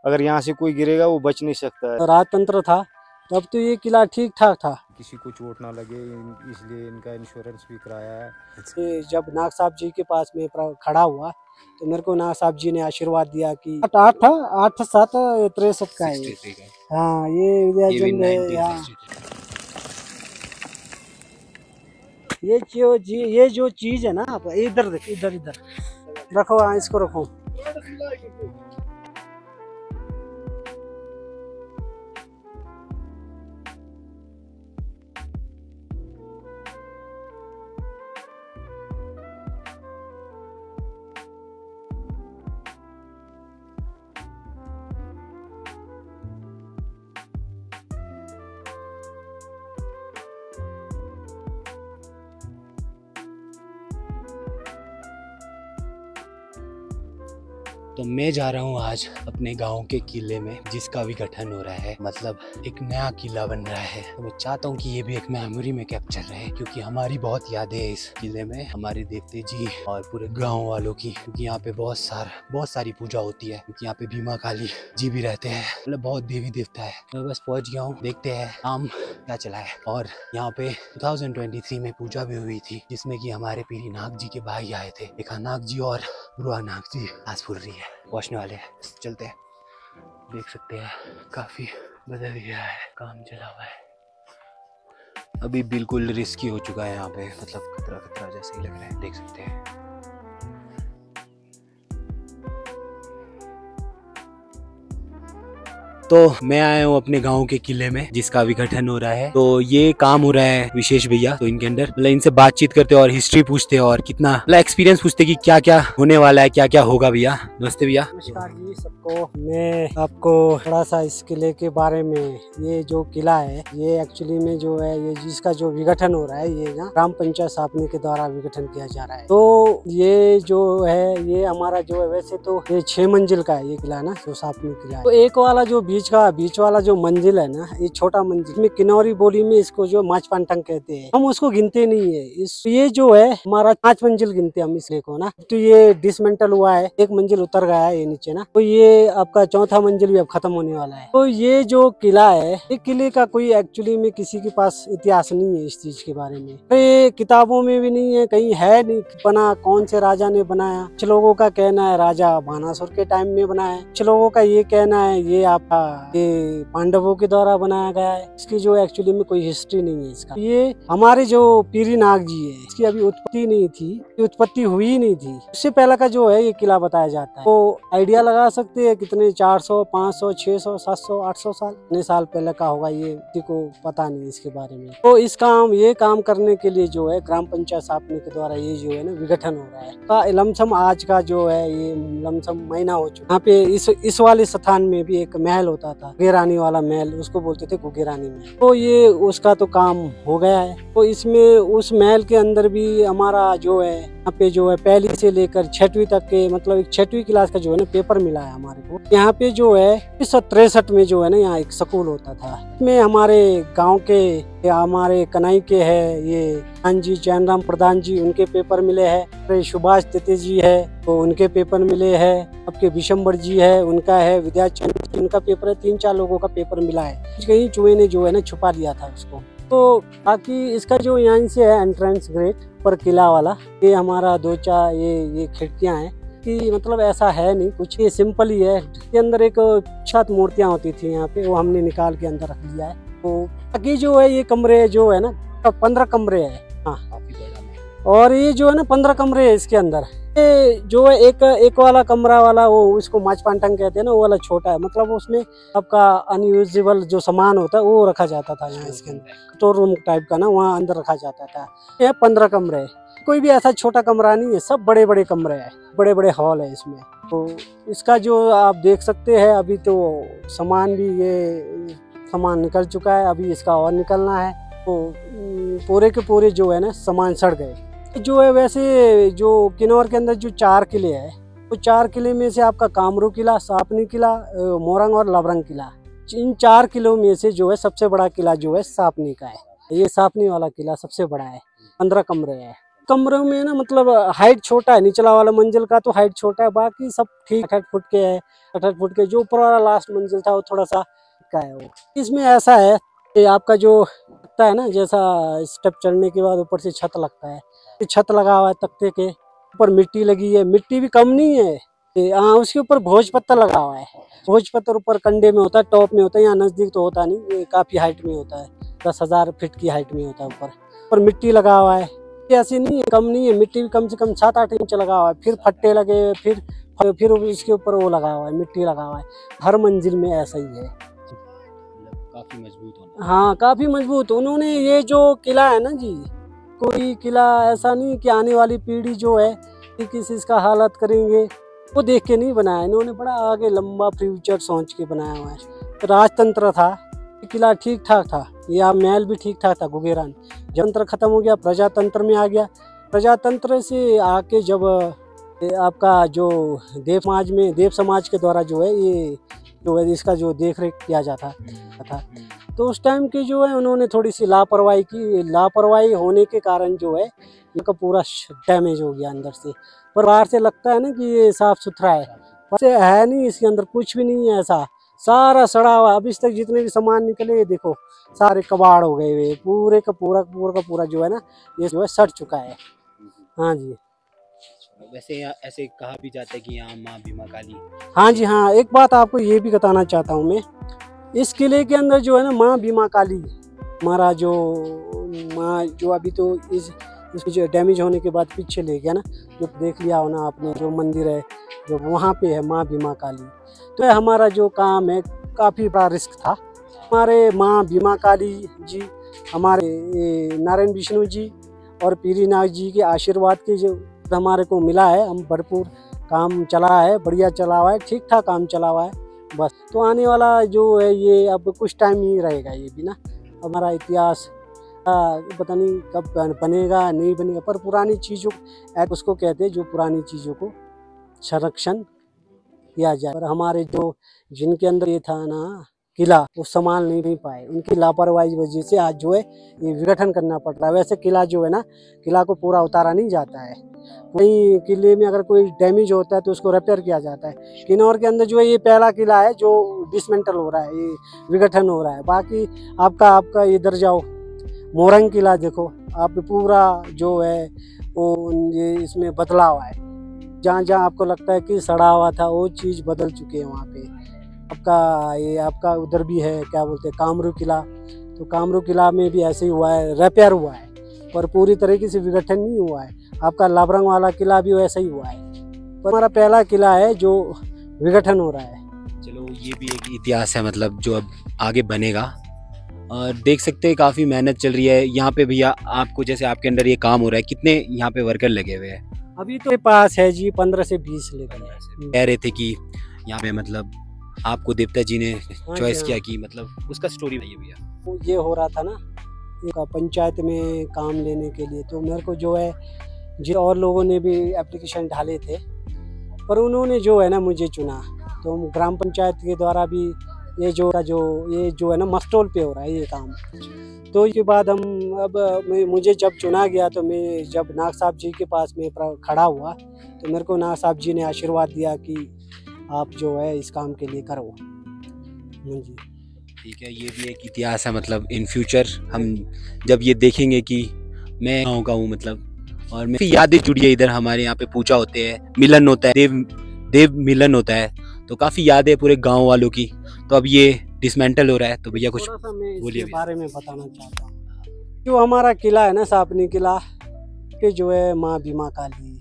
अगर यहाँ से कोई गिरेगा वो बच नहीं सकता है। राजतंत्र था तब तो ये किला ठीक ठाक था, किसी को चोट ना लगे इसलिए इनका इंश्योरेंस भी कराया है। जब नाग साहब जी के पास में खड़ा हुआ तो मेरे को नाग साहब जी ने आशीर्वाद दिया कि 8/7/63 का है। हाँ, ये ये जो चीज है ना, आप इधर देखो, इधर रखो, हाँ इसको रखो। तो मैं जा रहा हूँ आज अपने गांव के किले में, जिसका भी गठन हो रहा है, मतलब एक नया किला बन रहा है। तो मैं चाहता हूँ कि ये भी एक मेमोरी में कैप्चर रहे, क्योंकि हमारी बहुत यादें हैं इस किले में, हमारे देवते जी और पूरे गांव वालों की, क्योंकि यहाँ पे बहुत सारी पूजा होती है, क्योंकि यहाँ पे भीमा काली जी भी रहते हैं, मतलब बहुत देवी देवता है। मैं बस पहुँच गया हूँ, देखते हैं काम क्या चला है। और यहाँ पे 2023 में पूजा भी हुई थी, जिसमें कि हमारे पीरी नाग जी के भाई आए थे। एक नाग जी और बुआ नाग जी आज फुल रही है, पहुंचने वाले हैं, चलते हैं। देख सकते हैं काफी बदल गया है, काम चला हुआ है। अभी बिल्कुल रिस्की हो चुका है यहाँ पे, मतलब खतरा जैसे ही लग रहा है, देख सकते हैं। तो मैं आया हूँ अपने गांव के किले में, जिसका विघटन हो रहा है। तो ये काम हो रहा है विशेष भैया, तो इनके अंदर मतलब इनसे बातचीत करते और हिस्ट्री पूछते और कितना मतलब एक्सपीरियंस पूछते कि क्या क्या होने वाला है, क्या क्या होगा। भैया नमस्ते। भैया नमस्कार जी सबको। मैं आपको थोड़ा सा इस किले के बारे में, ये जो किला है ये एक्चुअली में जो है, ये जिसका जो विघटन हो रहा है, ये यहाँ ग्राम पंचायत सापनी के द्वारा विघटन किया जा रहा है। तो ये जो है, ये हमारा जो है, वैसे तो ये 6 मंजिल का है ये किला ना, जो सापनी किला है। तो एक वाला जो बीच वाला जो मंजिल है ना, ये छोटा मंजिल में किन्नौरी बोली में इसको जो माचपांटंग कहते हैं, हम उसको गिनते नहीं है। ये जो है हमारा 5 मंजिल गिनते हैं हम इसको को ना। तो ये डिसमेंटल हुआ है, एक मंजिल उतर गया है ये नीचे ना, तो ये आपका 4था मंजिल भी अब खत्म होने वाला है। तो ये जो किला है, ये किले का कोई एक्चुअली में किसी के पास इतिहास नहीं है इस चीज के बारे में, तो ये किताबों में भी नहीं है, कहीं है नहीं बना, कौन से राजा ने बनाया। कुछ लोगों का कहना है राजा बानासुर के टाइम में बनाया है, कुछ लोगों का ये कहना है ये आपका ये पांडवों के द्वारा बनाया गया है। इसकी जो एक्चुअली में कोई हिस्ट्री नहीं है इसका। ये हमारे जो पीरी नाग जी है, इसकी अभी उत्पत्ति नहीं थी, उत्पत्ति हुई नहीं थी। उससे पहले का जो है ये किला बताया जाता है। तो आइडिया लगा सकते हैं कितने 400, 500, 600, 700, 800 साल, कितने साल पहले का होगा, ये किसी को पता नहीं इसके बारे में। तो ये काम करने के लिए जो है ग्राम पंचायत सापनी के द्वारा ये जो है ना विघटन हो रहा है। का लमसम आज का जो है ये लमसम महीना हो चुका। यहाँ पे इस वाले स्थान में भी एक महल होता था, गुगेरानी वाला महल, उसको बोलते थे गुगेरानी महल। तो ये उसका तो काम हो गया है। तो इसमें उस महल के अंदर भी हमारा जो है, यहाँ पे जो है पहली से लेकर 6वीं तक के, मतलब 6वीं क्लास का जो है ना पेपर मिला है हमारे को। यहाँ पे जो है 1963 में जो है ना यहाँ एक स्कूल होता था। इसमें हमारे गांव के, हमारे कनाई के है ये प्रधान जी, चैनराम प्रधान जी, उनके पेपर मिले हैं। सुभाष तिते जी है तो उनके पेपर मिले हैं। आपके विशंबर जी है, उनका है। विद्याचंद्र जी, उनका पेपर है। 3-4 लोगों का पेपर मिला है। कहीं चूहे ने जो है ना छुपा लिया था उसको। तो बाकी इसका जो यहाँ से है एंट्रेंस गेट पर किला वाला, ये हमारा 2-4 ये खिड़कियां हैं कि मतलब ऐसा है नहीं कुछ, ये सिंपल ही है। इसके अंदर एक 7 मूर्तियां होती थी यहाँ पे, वो हमने निकाल के अंदर रख लिया है। तो बाकी जो है ये कमरे जो है ना 15 कमरे है। हाँ, और ये जो है ना 15 कमरे है इसके अंदर। ये जो है एक वाला कमरा वाला, वो उसको माचपांटंग कहते हैं ना, वो वाला छोटा है, मतलब उसमें आपका अनयूजेबल जो सामान होता है वो रखा जाता था। यहाँ इसके अंदर स्टोर रूम टाइप का ना, वहाँ अंदर रखा जाता था। ये 15 कमरे है, कोई भी ऐसा छोटा कमरा नहीं है, सब बड़े बड़े कमरे हैं, बड़े बड़े हॉल है इसमें। तो इसका जो आप देख सकते हैं, अभी तो सामान भी ये सामान निकल चुका है, अभी इसका और निकलना है। तो पूरे के पूरे जो है ना सामान सड़ गए। जो है वैसे जो किन्नौर के अंदर जो 4 किले हैं, तो 4 किले में से आपका कामरू किला, सापनी किला, मोरंग और लबरंग किला, इन 4 किलों में से जो है सबसे बड़ा किला जो है सापनी का है। ये सापनी वाला किला सबसे बड़ा है, 15 कमरे है। कमरों में ना मतलब हाइट छोटा है, निचला वाला मंजिल का तो हाइट छोटा है, बाकी सब ठीक 8 फुट के है। 8 फुट के जो ऊपर वाला लास्ट मंजिल था वो थोड़ा सा का है। वो इसमें ऐसा है कि आपका जो लगता है ना, जैसा स्टेप चढ़ने के बाद ऊपर से छत लगता है, छत लगा हुआ है तख्ते के ऊपर, मिट्टी लगी है, मिट्टी भी कम नहीं है। हाँ, उसके ऊपर भोज पत्थर लगा हुआ है। भोज पत्थर ऊपर कंडे में होता है, टॉप में होता है, यहाँ नज़दीक तो होता नहीं, ये काफ़ी हाइट में होता है, 10,000 फीट की हाइट में होता है ऊपर मिट्टी लगा हुआ है। ऐसी नहीं है, कम नहीं है, मिट्टी भी कम से कम 7-8 इंच लगा हुआ है। फिर फट्टे लगे, फिर इसके ऊपर वो लगा हुआ है, मिट्टी लगा हुआ है। हर मंजिल में ऐसा ही है। काफी मजबूत होना। हाँ, काफ़ी मजबूत। उन्होंने ये जो किला है ना जी, कोई किला ऐसा नहीं कि आने वाली पीढ़ी जो है कि किस इसका हालत करेंगे वो देख के नहीं बनाया। इन्होंने बड़ा आगे लंबा फ्यूचर सोच के बनाया हुआ है। तो राजतंत्र था, किला ठीक ठाक था, या महल भी ठीक ठाक था गुगेरान। जनतंत्र खत्म हो गया, प्रजातंत्र में आ गया। प्रजातंत्र से आके जब आपका जो देव समाज के द्वारा जो है ये जो है इसका जो देख रेख किया जाता था, तो उस टाइम की जो है उन्होंने थोड़ी सी लापरवाही की। लापरवाही होने के कारण जो है इनका पूरा डैमेज हो गया अंदर से। पर बाहर से लगता है ना कि ये साफ सुथरा है, पर है नहीं, इसके अंदर कुछ भी नहीं है ऐसा, सारा सड़ा हुआ। अब इस तक जितने भी सामान निकले ये देखो सारे कबाड़ हो गए हुए, पूरे का पूरा जो है ना ये जो है सड़ चुका है। हाँ जी। वैसे ऐसे कहा भी जाता है कि यहाँ माँ भीमा काली। हाँ जी हाँ, एक बात आपको ये भी बताना चाहता हूँ मैं, इस किले के अंदर जो है ना माँ भीमा काली, हमारा जो माँ जो अभी तो इसकी जो डैमेज होने के बाद पीछे ले गया ना, जो देख लिया हो ना आपने, जो मंदिर है जो वहाँ पे है माँ भीमा काली। तो हमारा जो काम है काफ़ी बड़ा रिस्क था। हमारे माँ भीमा काली जी, हमारे नारायण विष्णु जी और पीरीनाथ जी के आशीर्वाद के जो हमारे को मिला है, हम भरपूर काम चला है, बढ़िया चला हुआ है, ठीक ठाक काम चला हुआ है बस। तो आने वाला जो है ये अब कुछ टाइम ही रहेगा, ये भी ना हमारा इतिहास पता नहीं कब बनेगा नहीं बनेगा, पर पुरानी चीज़ों उसको कहते हैं जो पुरानी चीज़ों को संरक्षण किया जाए। पर हमारे जो जिनके अंदर ये था ना किला, वो संभाल नहीं पाए, उनकी लापरवाही वजह से आज जो है ये विघटन करना पड़ रहा है। वैसे किला जो है ना, किला को पूरा उतारा नहीं जाता है, वहीं किले में अगर कोई डैमेज होता है तो उसको रिपेयर किया जाता है। किन्नौर के अंदर जो है ये पहला किला है जो डिसमेंटल हो रहा है, ये विघटन हो रहा है। बाकी आपका इधर जाओ मोरंग किला देखो आप, पूरा जो है वो ये इसमें बदला हुआ है। जहाँ जहाँ आपको लगता है कि सड़ा हुआ था वो चीज़ बदल चुके हैं वहाँ पे। आपका उधर भी है क्या बोलते हैं कामरू किला, तो कामरू किला में भी ऐसे ही हुआ है, रिपेयर हुआ है पर पूरी तरीके से विघटन नहीं हुआ है। आपका लाबरंग वाला किला भी वैसा ही हुआ है, पर हमारा पहला किला है जो विघटन हो रहा है। चलो ये भी एक इतिहास है, मतलब जो अब आगे बनेगा। और देख सकते हैं काफ़ी मेहनत चल रही है यहाँ पे। भैया आपको जैसे आपके अंदर ये काम हो रहा है, कितने यहाँ पे वर्कर लगे हुए हैं? अभी तो पास है जी 15 से 20 लेकर। कह रहे थे कि यहाँ पे मतलब आपको देवता जी ने चॉइस किया कि मतलब उसका स्टोरी बताइए भैया। ये हो रहा था ना एक पंचायत में काम लेने के लिए, तो मेरे को जो है जो और लोगों ने भी एप्लीकेशन डाले थे, पर उन्होंने जो है ना मुझे चुना। तो ग्राम पंचायत के द्वारा भी ये जो है ना मस्टोल पे हो रहा है ये काम। तो इसके बाद मुझे जब चुना गया तो मैं जब नाग साहब जी के पास में खड़ा हुआ तो मेरे को नाग साहब जी ने आशीर्वाद दिया कि आप जो है इस काम के लिए करो जी। ठीक है, ये भी एक इतिहास है। मतलब इन फ्यूचर हम जब ये देखेंगे कि मैं गाँव का हूँ मतलब, और मेरी यादें जुड़ी है इधर। हमारे यहाँ पे पूजा होते हैं, मिलन होता है, देव मिलन होता है, तो काफ़ी यादें पूरे गांव वालों की। तो अब ये डिसमेंटल हो रहा है, तो भैया कुछ बोलिए बारे में बताना चाहता हूँ। जो हमारा किला है ना सापनी किला के जो है माँ भीमा काली,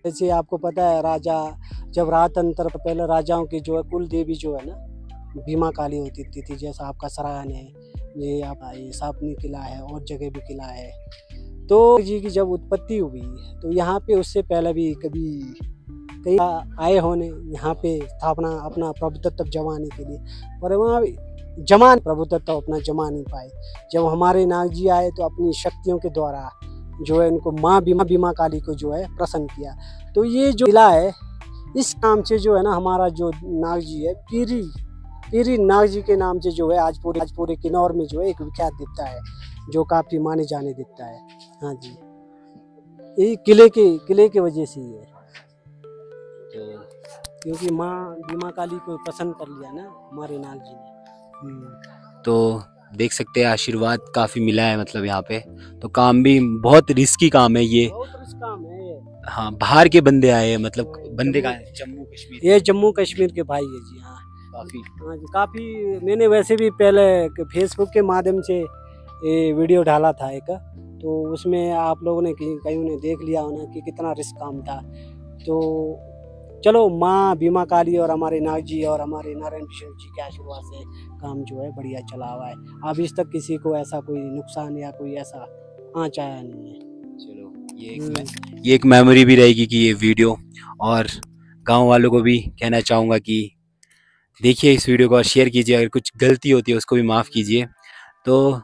जैसे आपको पता है राजा जब राजतंत्र पहले राजाओं की जो है कुल देवी जो है ना भीमा काली होती थी। जैसा आपका सरायन है, ये सापनी किला है और जगह भी किला है। तो जी की जब उत्पत्ति हुई तो यहाँ पे उससे पहले भी कई आए होने यहाँ पे स्थापना अपना प्रभुत्व जमाने के लिए, पर वहाँ प्रभुत्व अपना जमा नहीं पाए। जब हमारे नाग जी आए तो अपनी शक्तियों के द्वारा जो है इनको माँ भीमा काली को जो है प्रसन्न किया। तो ये जो किला है इस नाम से जो है ना हमारा जो नाग जी है पीरी नाग जी के नाम से जो है आज पूरे किन्नौर में जो है एक विख्यात दिखता है, जो काफ़ी माने जाने दिखता है। हाँ जी। ये किले की वजह से ही है, क्योंकि माँ बीमा काली को पसंद कर लिया ना हमारे नाग जी ने। तो देख सकते हैं आशीर्वाद काफी मिला है, मतलब यहाँ पे तो काम भी बहुत रिस्की काम है ये। बहुत रिस्क काम है ये। हाँ, बाहर के बंदे आए हैं, मतलब बंदे का जम्मू कश्मीर, ये जम्मू कश्मीर के भाई है जी। हाँ काफी। हाँ जी, काफ़ी मैंने वैसे भी पहले फेसबुक के माध्यम से ये वीडियो डाला था एक, तो उसमें आप लोगों ने कहीं ने देख लिया होना कि कितना रिस्क काम था। तो चलो माँ बीमा काली और हमारे नाग जी और हमारे नारायण विष्णु जी के आशीर्वाद से काम जो है बढ़िया चला हुआ है। अभी तक किसी को ऐसा कोई नुकसान या कोई ऐसा आँच आया नहीं है। चलो ये एक मेमोरी भी रहेगी कि ये वीडियो, और गांव वालों को भी कहना चाहूँगा कि देखिए इस वीडियो को और शेयर कीजिए, अगर कुछ गलती होती है उसको भी माफ़ कीजिए। तो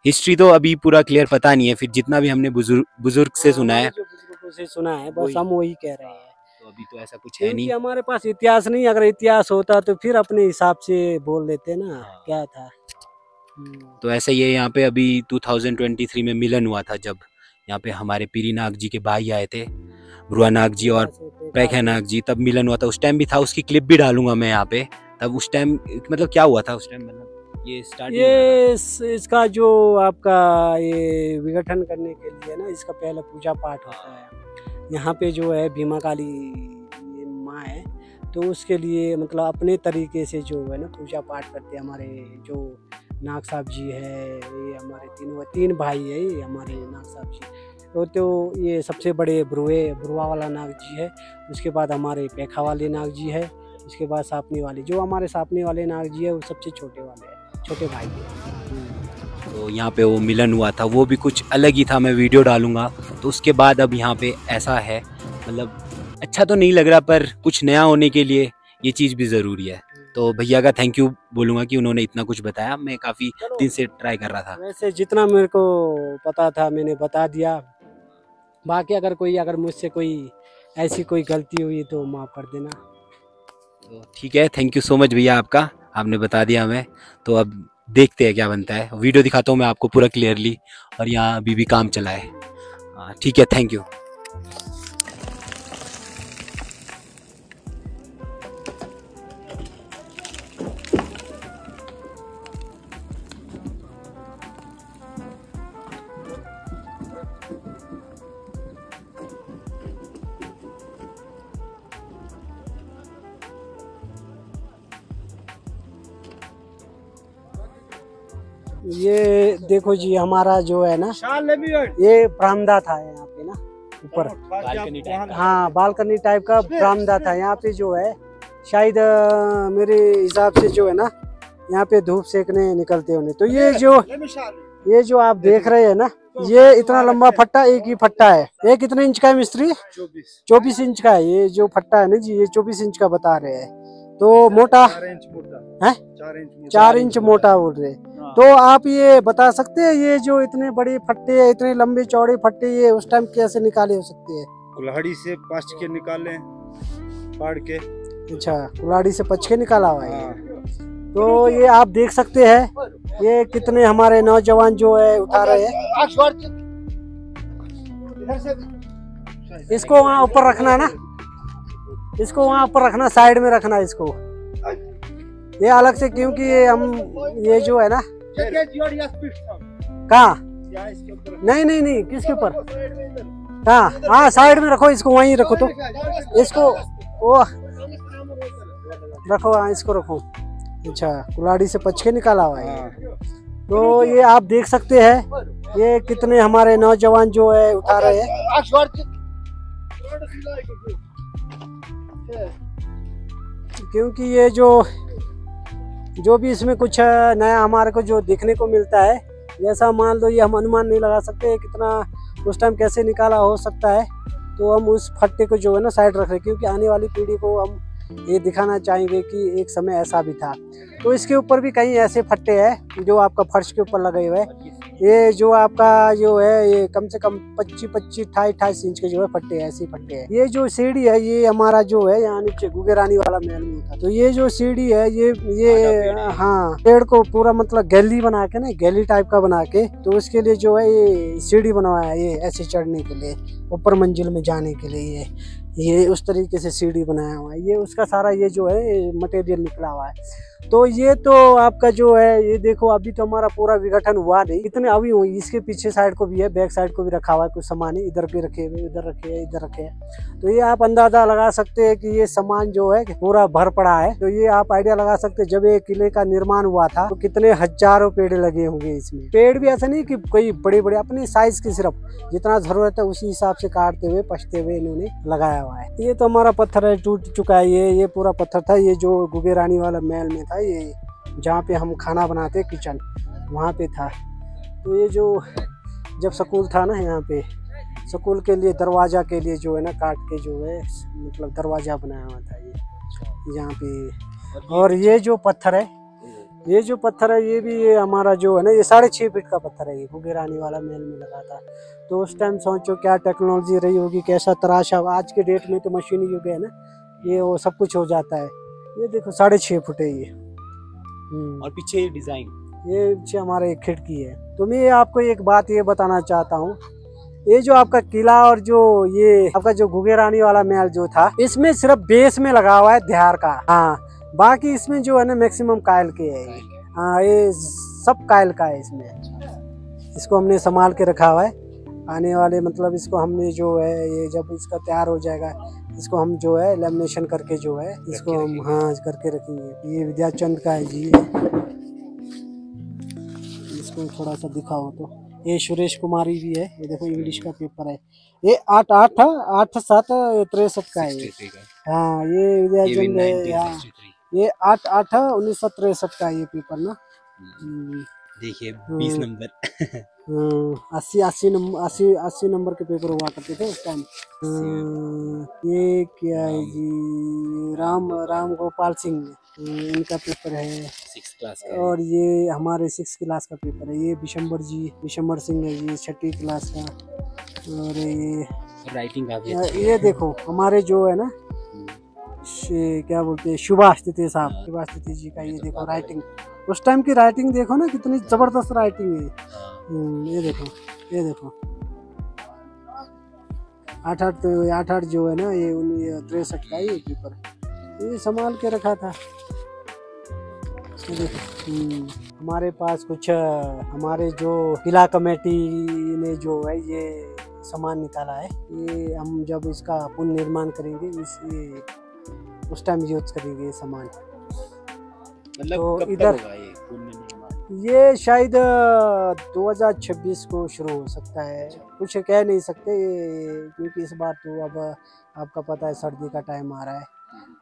हिस्ट्री तो अभी पूरा क्लियर पता नहीं है, फिर जितना भी हमने बुजुर्ग से सुना है, जो बुजुर्गों से सुना है बस हम वही कह रहे हैं। तो अभी तो ऐसा कुछ है क्योंकि नहीं। हमारे पास इतिहास नहीं, अगर इतिहास होता तो फिर अपने हिसाब से बोल देते ना क्या था। तो ऐसा ही है, यहाँ पे अभी 2023 में मिलन हुआ था, जब यहाँ पे हमारे पीरी नाग जी के भाई आए थे, ब्रुआ नाग जी और पैखा नाग जी, तब मिलन हुआ था। उस टाइम भी था, उसकी क्लिप भी डालूंगा मैं यहाँ पे। तब उस टाइम मतलब क्या हुआ था उस टाइम, मतलब ये स्टार्टिंग इसका जो आपका ये विघटन करने के लिए ना, इसका पहला पूजा पाठ होता है यहाँ पे जो है बीमा काली ये माँ है, तो उसके लिए मतलब अपने तरीके से जो है ना पूजा पाठ करते हैं। हमारे जो नाग साहब जी है, ये हमारे तीन भाई है ये हमारे नाग साहब जी, तो ये सबसे बड़े ब्रुआ वाला नाग जी है, उसके बाद हमारे पैखा वाले नाग जी है, उसके बाद सापनी वाले, जो हमारे सापनी वाले नाग जी है वो सबसे छोटे वाले हैं, छोटे भाई हैं। तो यहाँ पे वो मिलन हुआ था, वो भी कुछ अलग ही था, मैं वीडियो डालूंगा। तो उसके बाद अब यहाँ पे ऐसा है, मतलब अच्छा तो नहीं लग रहा, पर कुछ नया होने के लिए ये चीज़ भी ज़रूरी है। तो भैया का थैंक यू बोलूँगा कि उन्होंने इतना कुछ बताया, मैं काफ़ी दिन से ट्राई कर रहा था। वैसे जितना मेरे को पता था मैंने बता दिया, बाकी अगर मुझसे कोई ऐसी कोई गलती हुई तो माफ़ कर देना। तो ठीक है, थैंक यू सो मच भैया, आपने बता दिया हमें। तो अब देखते हैं क्या बनता है, वीडियो दिखाता हूँ मैं आपको पूरा क्लियरली, और यहाँ अभी भी काम चला है। ठीक है, थैंक यू। ये देखो जी, हमारा जो है ना ये बरामदा था यहाँ पे ना ऊपर, बालकनी टाइप। हाँ बालकनी टाइप का बरामदा था यहाँ पे जो है। शायद मेरे हिसाब से जो है ना यहाँ पे धूप सेकने निकलते होने। तो ये जो आप देख रहे हैं ना, ये इतना लंबा फट्टा, एक ही फट्टा है। ये कितने इंच का है मिस्त्री? 24 इंच का है ये जो फट्टा है ना जी, ये 24 इंच का बता रहे हैं। तो मोटा है, 4 इंच मोटा बोल रहे। तो आप ये बता सकते हैं ये जो इतने बड़े फट्टे, इतने लंबे चौड़े फट्टे, ये उस टाइम कैसे निकाले हो सकते हैं? कुल्हाड़ी से पच के निकाले, फाड़ के। अच्छा, कुल्हाड़ी से पच के निकाला हुआ है। तो ये आप देख सकते हैं, ये कितने हमारे नौजवान जो है उठा रहे हैं। इसको वहाँ ऊपर रखना है ना, इसको वहाँ ऊपर रखना, साइड में रखना इसको, ये अलग से, क्योंकि ये जो है ना कहाँ, नहीं किसके ऊपर, कहाँ, हाँ साइड में रखो इसको, वहीं रखो। तो इसको वो रखो, हाँ इसको रखो। अच्छा, कुल्हाड़ी से पच के निकाला हुआ है। तो ये आप देख सकते हैं, ये कितने हमारे नौजवान जो है उठा रहे हैं। क्योंकि ये जो भी इसमें कुछ नया हमारे को जो देखने को मिलता है, जैसा मान लो ये हम अनुमान नहीं लगा सकते कितना उस टाइम कैसे निकाला हो सकता है। तो हम उस फट्टे को जो है ना साइड रख रहे, क्योंकि आने वाली पीढ़ी को हम ये दिखाना चाहेंगे कि एक समय ऐसा भी था। तो इसके ऊपर भी कई ऐसे फट्टे हैं जो आपका फर्श के ऊपर लगे हुए हैं। ये जो आपका जो है ये कम से कम 25-28 इंच के जो है फट्टे ऐसे ही फट्टे हैं। ये जो सीढ़ी है ये हमारा जो है यहाँ नीचे गुगे रानी वाला महल में होता। तो ये जो सीढ़ी है ये हाँ पेड़ को पूरा मतलब गैली बना के ना, गैली टाइप का बना के, तो उसके लिए जो है ये सीढ़ी बनवाया है, ये ऐसे चढ़ने के लिए, ऊपर मंजिल में जाने के लिए ये उस तरीके से सीढ़ी बनाया हुआ है। ये उसका सारा ये जो है मटेरियल निकला हुआ है। तो ये तो आपका जो है ये देखो, अभी तो हमारा पूरा विघटन हुआ नहीं, इतने अभी हुई। इसके पीछे साइड को भी है, बैक साइड को भी रखा हुआ है कुछ सामान, इधर भी रखे हुए, इधर रखे हैं, इधर रखे हैं। तो ये आप अंदाजा लगा सकते हैं कि ये सामान जो है पूरा भर पड़ा है। तो ये आप आइडिया लगा सकते हैं, जब ये किले का निर्माण हुआ था तो कितने हजारों पेड़ लगे होंगे इसमें। पेड़ भी ऐसा नहीं कि कोई बड़े बड़े, अपने साइज के सिर्फ जितना जरूरत है उसी हिसाब से काटते हुए पछते हुए इन्होंने लगाया हुआ है। ये तो हमारा पत्थर है, टूट चुका है। ये पूरा पत्थर था, ये जो गुगे रानी वाला महल में था, ये जहाँ पे हम खाना बनाते किचन वहाँ पे था। तो ये जो जब स्कूल था ना, यहाँ पे स्कूल के लिए दरवाजा के लिए जो है ना काट के जो है मतलब दरवाजा बनाया हुआ था ये यहाँ पे। और ये जो पत्थर है, ये जो पत्थर है ये भी ये हमारा जो है ना, ये 6.5 फीट का पत्थर है। ये गुगे रानी वाला महल में लगा था। तो उस टाइम सोचो क्या टेक्नोलॉजी रही होगी, कैसा तराशा। आज के डेट में तो मशीनी युग है ना, ये वो सब कुछ हो जाता है। ये देखो 6.5 फुट है ये। और पीछे ये डिजाइन, ये पीछे हमारा एक खिड़की है। तो मैं आपको एक बात ये बताना चाहता हूँ, ये जो आपका किला और जो ये आपका जो गुगे रानी वाला महल जो था, इसमें सिर्फ बेस में लगा हुआ है देहार का। हाँ, बाकी इसमें जो है ना मैक्सिमम कायल के है। हाँ, ये सब कायल का है इसमें। इसको हमने संभाल के रखा हुआ है। आने वाले मतलब इसको हमने जो है ये जब इसका तैयार हो जाएगा, इसको हम जो है लेमिनेशन करके जो है इसको हम हाँ करके रखेंगे। ये विद्याचंद का है जी, इसको थोड़ा सा दिखाओ तो। ये सुरेश कुमारी भी है, ये देखो इंग्लिश का पेपर है। ये 8/8/8/7/63 का है। हाँ, ये विद्याचंद है। ये 8/8/1963 का ये पेपर ना। देखिए 20 नंबर 80 नंबर के पेपर हुआ करते थे उस टाइम। ये क्या है जी, राम गोपाल सिंह, इनका पेपर है 6 क्लास का। और ये हमारे 6 क्लास का पेपर है। ये विशंबर सिंह है जी, 6ठी क्लास का। और ये राइटिंग काफी अच्छी ये देखो हमारे जो है ना क्या बोलते हैं, सुभाष तिथि साहब, सुभाष तिथि जी का। ये देखो राइटिंग, उस टाइम की राइटिंग देखो ना, कितनी जबरदस्त राइटिंग है। ये देखो 8/8 जो है ना, ये 63 का ये पेपर, ये संभाल के रखा था। ये देखो हमारे पास कुछ हमारे जो किला कमेटी ने जो है ये सामान निकाला है। ये हम जब इसका पुनर्निर्माण करेंगे उस टाइम यूज करेंगे ये सामान। मतलब तो कब इधर तक होगा ये पुनर्निर्माण? ये शायद 2026 को शुरू हो सकता है, कुछ कह नहीं सकते क्योंकि इस बार तो अब आपका पता है सर्दी का टाइम आ रहा है।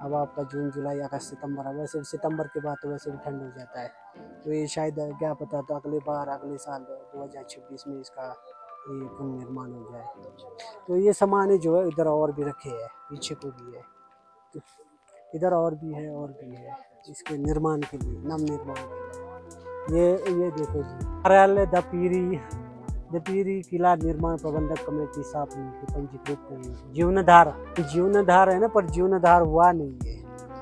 अब आपका जून जुलाई अगस्त सितंबर, अब वैसे सितंबर के बाद तो वैसे भी ठंड हो जाता है। तो ये शायद क्या पता, तो अगले साल 2026 में इसका ये पुनर्निर्माण हो जाए। तो ये सामान जो है इधर और भी रखे हैं, पीछे को भी है, इधर और भी है इसके निर्माण के लिए, नव निर्माण के लिए। ये देखो जी, कार्यालय दपीरी किला निर्माण प्रबंधक कमेटी साहब की पंजीकृत जीवनधार है ना, पर जीवनधार हुआ नहीं है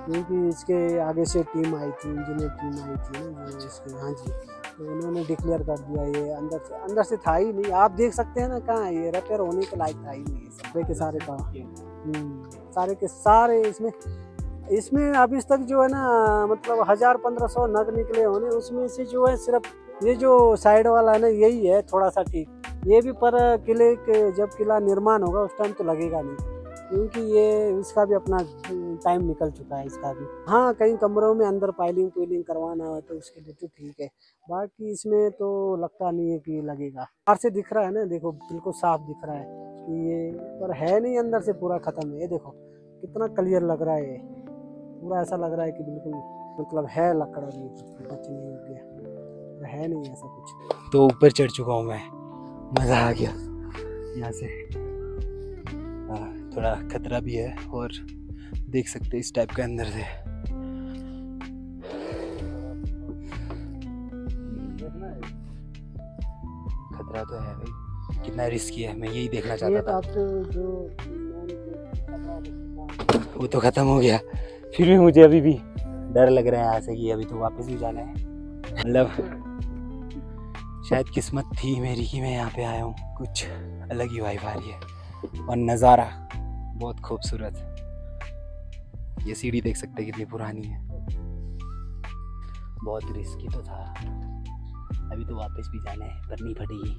क्योंकि इसके आगे से टीम आई थी, इंजीनियर टीम आई थी ना जो इसके। हाँ जी, तो उन्होंने डिक्लेयर कर दिया। ये अंदर से था ही नहीं, आप देख सकते हैं ना, कहाँ है ये, रिपेयर होने के लायक था ही नहीं। सारे के सारे का सारे के सारे इसमें अभी तक जो है ना मतलब 1000-1500 नग निकले होने, उसमें से जो है सिर्फ ये जो साइड वाला है ना यही है थोड़ा सा ठीक। ये भी पर किले के जब किला निर्माण होगा उस टाइम तो लगेगा नहीं, क्योंकि ये इसका भी अपना टाइम निकल चुका है इसका भी। हाँ, कई कमरों में अंदर पाइलिंग करवाना हो तो उसके लिए तो ठीक है, बाकी इसमें तो लगता नहीं है कि लगेगा। बाहर से दिख रहा है ना, देखो बिल्कुल साफ दिख रहा है कि ये, पर है नहीं, अंदर से पूरा खत्म है। ये देखो कितना क्लियर लग रहा है, ये पूरा ऐसा लग रहा है कि बिल्कुल मतलब है लकड़ा भी बच नहीं हो गया, है नहीं ऐसा कुछ। तो ऊपर चढ़ चुका हूँ मैं, मज़ा आ गया यहाँ से। थोड़ा खतरा भी है और देख सकते इस टाइप के अंदर से। खतरा तो है भाई, कितना रिस्की है, मैं यही देखना ये चाहता तो था। अब तो जो वो तो खत्म हो गया, फिर भी मुझे अभी भी डर लग रहा है यहाँ से कि अभी तो वापस भी जाना है। मतलब शायद किस्मत थी मेरी कि मैं यहाँ पे आया हूँ, कुछ अलग ही वाइब आ रही है और नज़ारा बहुत खूबसूरत। ये सीढ़ी देख सकते हैं कितनी पुरानी है, बहुत रिस्की तो था, अभी तो वापस भी जाना है, करनी पड़ेगी।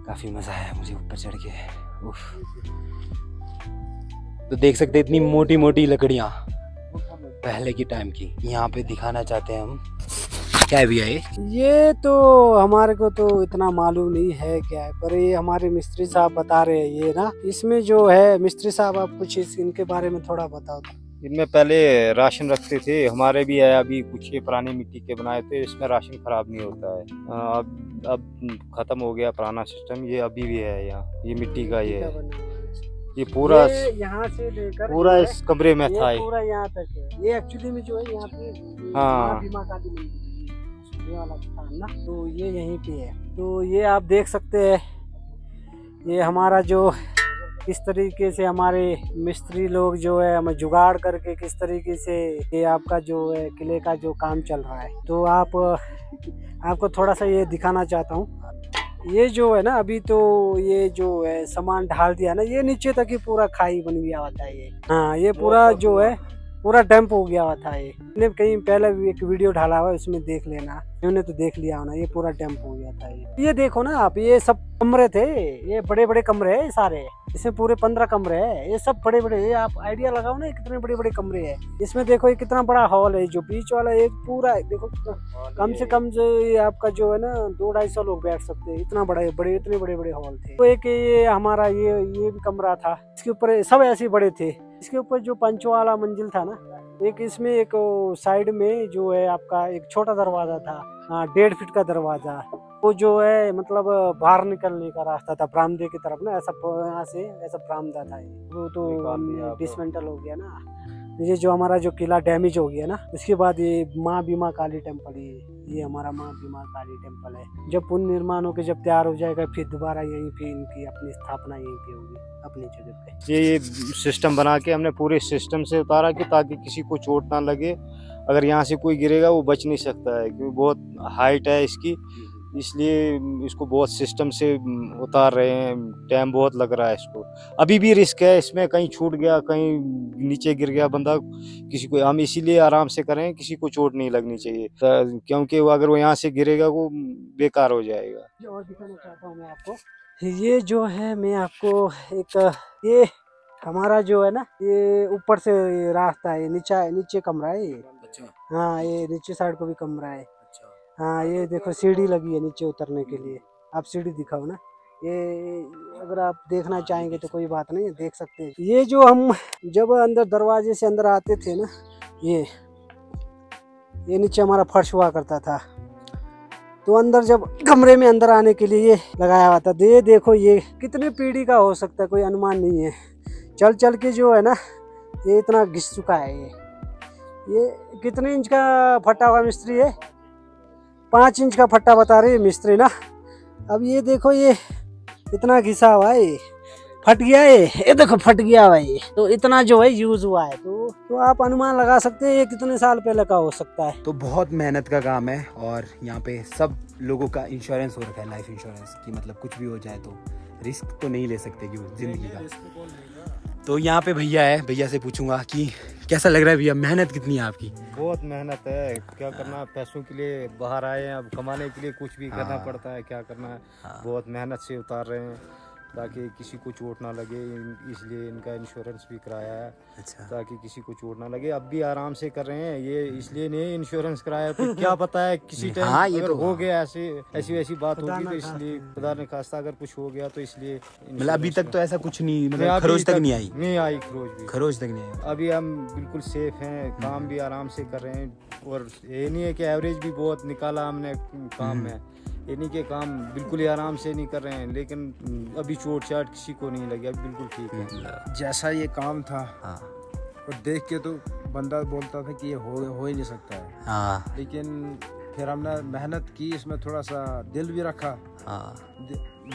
काफ़ी मज़ा आया मुझे ऊपर चढ़ के, उफ। तो देख सकते हैं इतनी मोटी मोटी लकड़ियाँ पहले की टाइम की, यहाँ पे दिखाना चाहते हैं हम। क्या है भैया ये तो हमारे को तो इतना मालूम नहीं है क्या है, पर ये हमारे मिस्त्री साहब बता रहे हैं ये ना, इसमें जो है मिस्त्री साहब आप कुछ इनके बारे में थोड़ा बताओ। इनमें पहले राशन रखते थे, हमारे भी है अभी, कुछ ये पुरानी मिट्टी के बनाए थे, इसमें राशन खराब नहीं होता है। अब खत्म हो गया पुराना सिस्टम, ये अभी भी है यहाँ, ये मिट्टी का ये है, ये पूरा यहाँ से लेकर पूरा इस कमरे में था, पूरा यहाँ तक है। ये एक्चुअली में जो है यहाँ पे हाँ बीमा का भी ये वाला स्थान ना, तो ये यहीं पे है। तो ये आप देख सकते हैं, ये हमारा जो किस तरीके से हमारे मिस्त्री लोग जो है हमें जुगाड़ करके किस तरीके से ये आपका जो है किले का जो काम चल रहा है। तो आपको थोड़ा सा ये दिखाना चाहता हूँ। ये जो है ना, अभी तो ये जो है सामान ढाल दिया ना, ये नीचे तक ही पूरा खाई बन गया होता है ये। हाँ, ये पूरा जो है पूरा डंप हो गया हुआ था ये। मैंने कहीं पहले भी एक वीडियो ढाला हुआ है, उसमें देख लेना, उन्होंने तो देख लिया होना, ये पूरा डंप हो गया था ये देखो ना आप, ये सब कमरे थे, ये बड़े बड़े कमरे हैं सारे, इसमें पूरे 15 कमरे हैं, ये सब बड़े बड़े, ये आप आइडिया लगाओ ना कितने बड़े बड़े कमरे हैं। इसमें देखो ये कितना बड़ा हॉल है, जो बीच वाला एक पूरा देखो, कम से कम जो ये आपका जो है ना 200-250 लोग बैठ सकते हैं, इतना बड़ा बड़े इतने बड़े बड़े हॉल थे। तो एक ये हमारा ये भी कमरा था, इसके ऊपर सब ऐसे बड़े थे। इसके ऊपर जो पंचों वाला मंजिल था ना, एक इसमें एक साइड में जो है आपका एक छोटा दरवाजा था, 1.5 फीट का दरवाजा, वो जो है मतलब बाहर निकलने का रास्ता था बरामदे की तरफ ना, ऐसा यहाँ से ऐसा बरामदा था, वो तो डिसमेंटल हो गया ना। ये जो हमारा जो किला डैमेज हो गया ना, इसके बाद ये माँ बीमा काली टेम्पल, ये हमारा माँ बीमा काली टेम्पल है। जब पुनर्निर्माण होकर जब तैयार हो जाएगा, फिर दोबारा यहीं पे इनकी अपनी स्थापना यहीं पे होगी अपनी जगह पे। ये सिस्टम बना के हमने पूरे सिस्टम से उतारा कि ताकि किसी को चोट ना लगे, अगर यहाँ से कोई गिरेगा वो बच नहीं सकता है, क्योंकि बहुत हाइट है इसकी, इसलिए इसको बहुत सिस्टम से उतार रहे हैं। टाइम बहुत लग रहा है इसको, अभी भी रिस्क है इसमें, कहीं छूट गया, कहीं नीचे गिर गया बंदा, किसी को, हम इसीलिए आराम से करें, किसी को चोट नहीं लगनी चाहिए, क्योंकि वो अगर वो यहाँ से गिरेगा वो बेकार हो जाएगा। और दिखाना चाहता हूँ मैं आपको, ये जो है मैं आपको एक, ये हमारा जो है ना, ये ऊपर से ये रास्ता है, नीचे कमरा है ये। अच्छा। हाँ, ये नीचे साइड को भी कमरा है। हाँ, ये देखो सीढ़ी लगी है नीचे उतरने के लिए, आप सीढ़ी दिखाओ ना, ये अगर आप देखना चाहेंगे तो कोई बात नहीं है, देख सकते हैं। ये जो हम जब अंदर दरवाजे से अंदर आते थे ना, ये नीचे हमारा फर्श हुआ करता था, तो अंदर जब कमरे में अंदर आने के लिए ये लगाया हुआ था। ये देखो ये कितने पीढ़ी का हो सकता है, कोई अनुमान नहीं है। चल चल के जो है ना, ये इतना घिस चुका है। ये कितने इंच का फटा हुआ मिस्त्री है, 5 इंच का फट्टा बता रही है मिस्त्री ना। अब ये देखो ये इतना घिसा हुआ है, फट गया है, ये देखो फट गया हुआ है, तो इतना जो है यूज हुआ है, तो आप अनुमान लगा सकते हैं ये कितने साल पहले का हो सकता है। तो बहुत मेहनत का काम है, और यहाँ पे सब लोगों का इंश्योरेंस हो रखा है, लाइफ इंश्योरेंस की, मतलब कुछ भी हो जाए तो रिस्क तो नहीं ले सकते क्यों जिंदगी का। तो यहाँ पे भैया है, भैया से पूछूंगा कि कैसा लग रहा है भैया, मेहनत कितनी है आपकी? बहुत मेहनत है, क्या करना, पैसों के लिए बाहर आए हैं, अब कमाने के लिए कुछ भी करना पड़ता है, क्या करना है। बहुत मेहनत से उतार रहे हैं ताकि किसी को चोट ना लगे, इसलिए इनका इंश्योरेंस भी कराया है। अच्छा। ताकि किसी को चोट ना लगे। अब भी आराम से कर रहे हैं, ये इसलिए नहीं इंश्योरेंस कराया, तो क्या पता है किसी टाइम अगर तो हो गया ऐसी वैसी बात होगी, तो इसलिए खुदा ने खास्ता अगर कुछ हो गया तो इसलिए। मतलब अभी तक तो ऐसा कुछ नहीं, मतलब खरोच तक नहीं आई? खरोच तक नहीं आई। अभी हम बिल्कुल सेफ हैं, काम भी आराम से कर रहे हैं, और ये नहीं है कि एवरेज भी बहुत निकाला हमने काम में, ये नहीं कि काम बिल्कुल ही आराम से नहीं कर रहे हैं, लेकिन अभी चोट चाट किसी को नहीं लगी, अभी बिल्कुल ठीक है। जैसा ये काम था और देख के तो बंदा बोलता था कि ये हो ही नहीं सकता है, लेकिन फिर हमने मेहनत की, इसमें थोड़ा सा दिल भी रखा,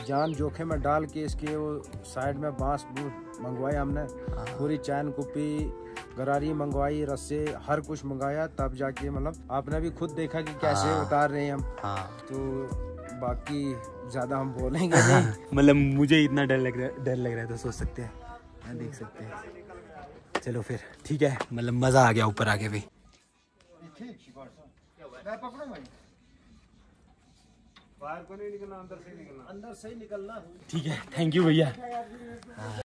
जान जोखिम में डाल के इसके वो साइड में बांस मंगवाए हमने, पूरी चैन कुप्पी गरारी मंगवाई, रस्से हर कुछ मंगाया, तब जाके मतलब आपने भी खुद देखा कि कैसे उतार रहे हैं हम। तो बाकी ज्यादा हम बोलेंगे नहीं। मतलब मुझे इतना डर लग रहा है तो सोच सकते हैं, देख सकते हैं। चलो फिर ठीक है, मतलब मजा आ गया ऊपर आके भी। बाहर को नहीं निकलना, अंदर से ही निकलना। अंदर से ही निकलना। ठीक है, थैंक यू भैया।